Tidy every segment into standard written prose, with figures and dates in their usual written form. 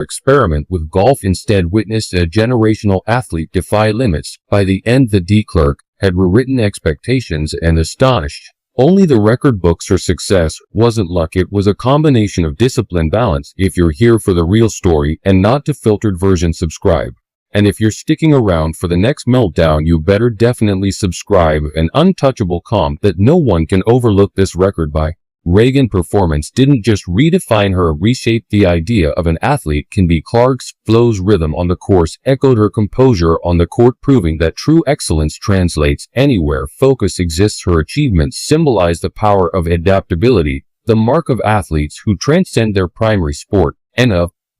experiment with golf instead witnessed a generational athlete defy limits. By the end, the D clerk had rewritten expectations and astonished. Only the record books. Her success wasn't luck, it was a combination of discipline, balance. If you're here for the real story and not the filtered version, subscribe. And if you're sticking around for the next meltdown, you better definitely subscribe. An untouchable calm that no one can overlook. This record by Reagan performance didn't just redefine her, it reshaped the idea of an athlete can be. Clark's flow's rhythm on the course echoed her composure on the court, proving that true excellence translates anywhere focus exists. Her achievements symbolize the power of adaptability, the mark of athletes who transcend their primary sport and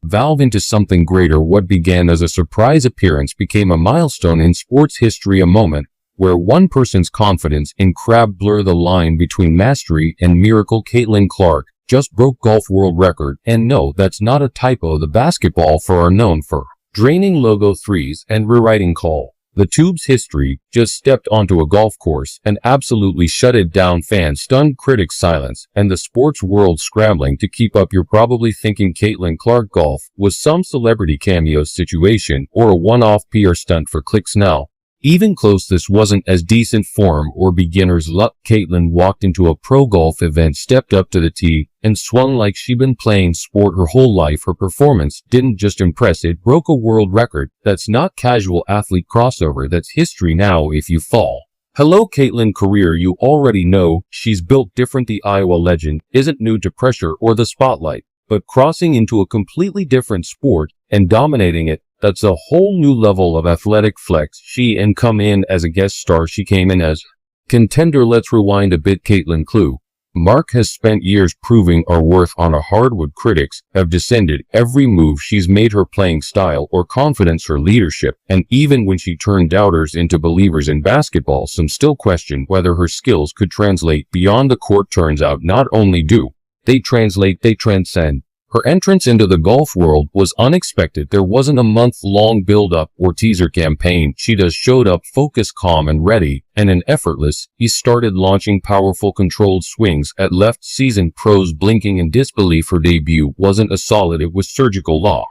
evolve into something greater. What began as a surprise appearance became a milestone in sports history, a moment where one person's confidence in craft blurred the line between mastery and miracle. Caitlin Clark just broke golf world record, and no, that's not a typo. The basketball for are known for draining logo threes and rewriting call. The tube's history just stepped onto a golf course and absolutely shut it down. Fans stunned, critics silence, and the sports world scrambling to keep up. You're probably thinking Caitlin Clark golf was some celebrity cameo situation or a one-off PR stunt for clicks. Now, even close, this wasn't as decent form or beginner's luck. Caitlin walked into a pro golf event, stepped up to the tee, and swung like she'd been playing sport her whole life. Her performance didn't just impress, it broke a world record. That's not casual athlete crossover, that's history. Now if you fall. Hello, Caitlin career you already know, she's built different. The Iowa legend isn't new to pressure or the spotlight, but crossing into a completely different sport and dominating it, that's a whole new level of athletic flex. She didn't come in as a guest star, she came in as contender. Let's rewind a bit. Caitlin Clark has spent years proving her worth on a hardwood. Critics have descended every move she's made, her playing style or confidence, her leadership, and even when she turned doubters into believers in basketball, some still question whether her skills could translate beyond the court. Turns out not only do they translate, they transcend. Her entrance into the golf world was unexpected. There wasn't a month-long build-up or teaser campaign. She just showed up focused, calm, and ready, and an effortless ease started launching powerful controlled swings at left. Seasoned pros blinking in disbelief. Her debut wasn't a solid, it was surgical law.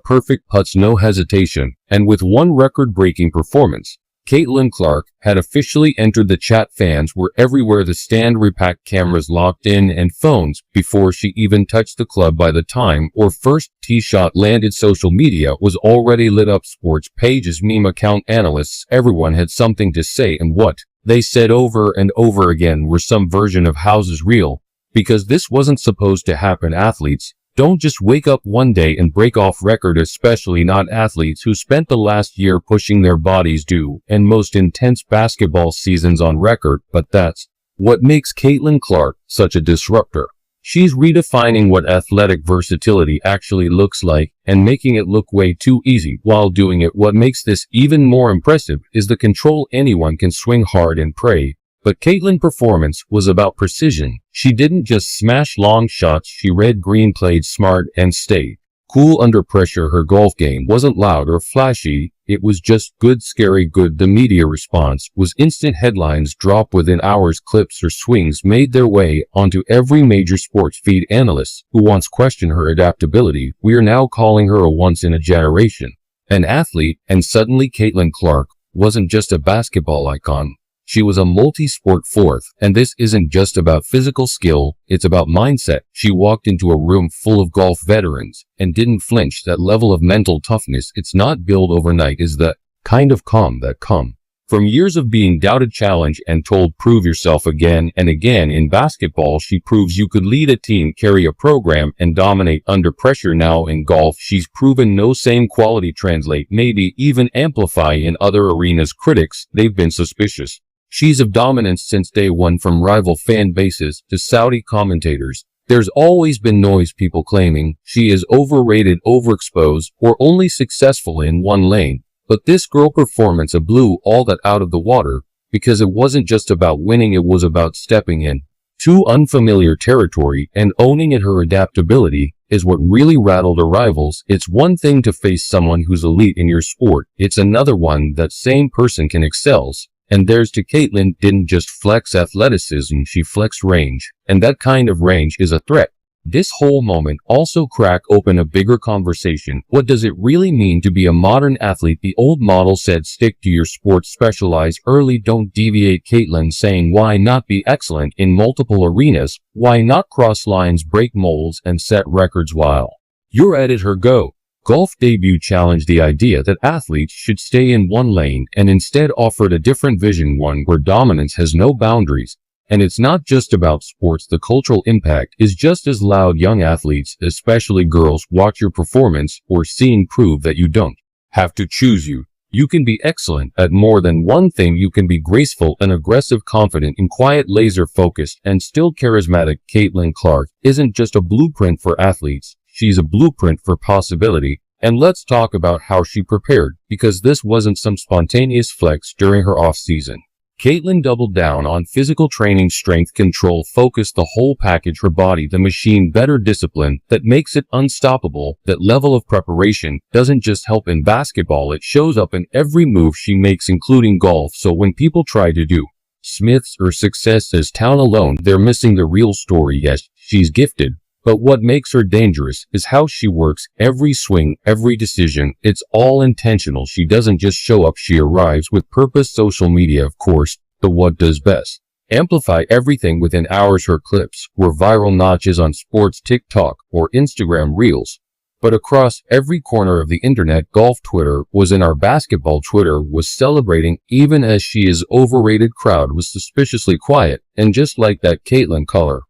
Perfect putts, no hesitation, and with one record-breaking performance, Caitlin Clark had officially entered the chat. Fans were everywhere, the stand repacked, cameras locked in, and phones before she even touched the club. By the time her first tee shot landed, social media was already lit up. Sports pages, meme account, analysts, everyone had something to say, and what they said over and over again were some version of "how's real," because this wasn't supposed to happen. Athletes don't just wake up one day and break off record, especially not athletes who spent the last year pushing their bodies due and most intense basketball seasons on record. But that's what makes Caitlin Clark such a disruptor. She's redefining what athletic versatility actually looks like and making it look way too easy while doing it. What makes this even more impressive is the control. Anyone can swing hard and pray, but Caitlin's performance was about precision. She didn't just smash long shots, she read green, played smart, and stayed cool under pressure. Her golf game wasn't loud or flashy, it was just good, scary good. The media response was instant. Headlines dropped within hours. Clips or swings made their way onto every major sports feed. Analysts who once questioned her adaptability, we are now calling her a once-in-a-generation an athlete. And suddenly Caitlin Clark wasn't just a basketball icon. She was a multi-sport fourth, and this isn't just about physical skill, it's about mindset. She walked into a room full of golf veterans and didn't flinch. That level of mental toughness, it's not built overnight, is the kind of calm that come from years of being doubted, challenged, and told prove yourself again and again. In basketball, she proves you could lead a team, carry a program, and dominate under pressure. Now in golf, she's proven no same quality translate, maybe even amplify in other arenas. Critics, they've been suspicious. She's of dominance since day one, from rival fan bases to Saudi commentators. There's always been noise, people claiming she is overrated, overexposed, or only successful in one lane. But this girl performance blew all that out of the water, because it wasn't just about winning, it was about stepping in to unfamiliar territory and owning it. Her adaptability is what really rattled her rivals. It's one thing to face someone who's elite in your sport, it's another one that same person can excels. And there's to Caitlin didn't just flex athleticism, she flexed range. And that kind of range is a threat. This whole moment also cracked open a bigger conversation. What does it really mean to be a modern athlete? The old model said stick to your sport, specialize early, don't deviate. Caitlin saying why not be excellent in multiple arenas? Why not cross lines, break molds, and set records while you're at it? Her golf debut challenged the idea that athletes should stay in one lane and instead offered a different vision, one where dominance has no boundaries. And it's not just about sports, the cultural impact is just as loud. Young athletes, especially girls, watch your performance or seeing prove that you don't have to choose you. You can be excellent at more than one thing. You can be graceful and aggressive, confident and quiet, laser-focused and still charismatic. Caitlin Clark isn't just a blueprint for athletes, she's a blueprint for possibility. And let's talk about how she prepared, because this wasn't some spontaneous flex during her off-season. Caitlin doubled down on physical training, strength, control, focus, the whole package. Her body, the machine, better discipline that makes it unstoppable. That level of preparation doesn't just help in basketball, it shows up in every move she makes, including golf. So when people try to do Smith's or success as talent alone, they're missing the real story. Yes, she's gifted, but what makes her dangerous is how she works. Every swing, every decision, it's all intentional. She doesn't just show up, she arrives with purpose. Social media, of course, the what does best. Amplify everything within hours. Her clips were viral, not just on sports TikTok or Instagram Reels, but across every corner of the internet. Golf Twitter was in our basketball Twitter was celebrating, even as she is overrated. Crowd was suspiciously quiet, and just like that, Caitlin Clark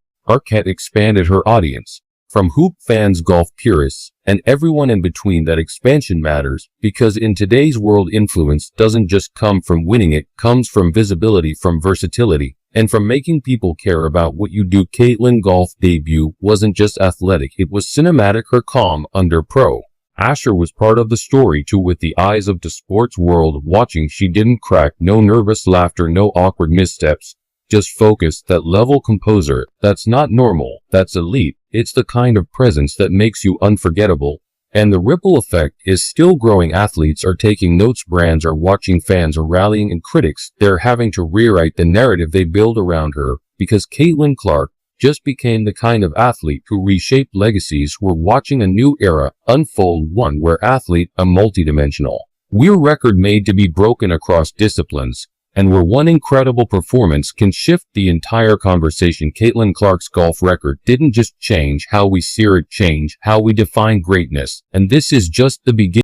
expanded her audience. From hoop fans, golf purists, and everyone in between. That expansion matters, because in today's world, influence doesn't just come from winning, it comes from visibility, from versatility, and from making people care about what you do. Caitlin's golf debut wasn't just athletic, it was cinematic. Her calm under pro Asher was part of the story too. With the eyes of the sports world watching, she didn't crack, no nervous laughter, no awkward missteps. Just focus. That level composer, that's not normal, that's elite. It's the kind of presence that makes you unforgettable. And the ripple effect is still growing. Athletes are taking notes, brands are watching, fans are rallying, and critics, they're having to rewrite the narrative they build around her, because Caitlin Clark just became the kind of athlete who reshaped legacies. We're watching a new era unfold, one where athlete a multidimensional record made to be broken across disciplines, and where one incredible performance can shift the entire conversation. Caitlin Clark's golf record didn't just change how we see it, changed how we define greatness. And this is just the beginning.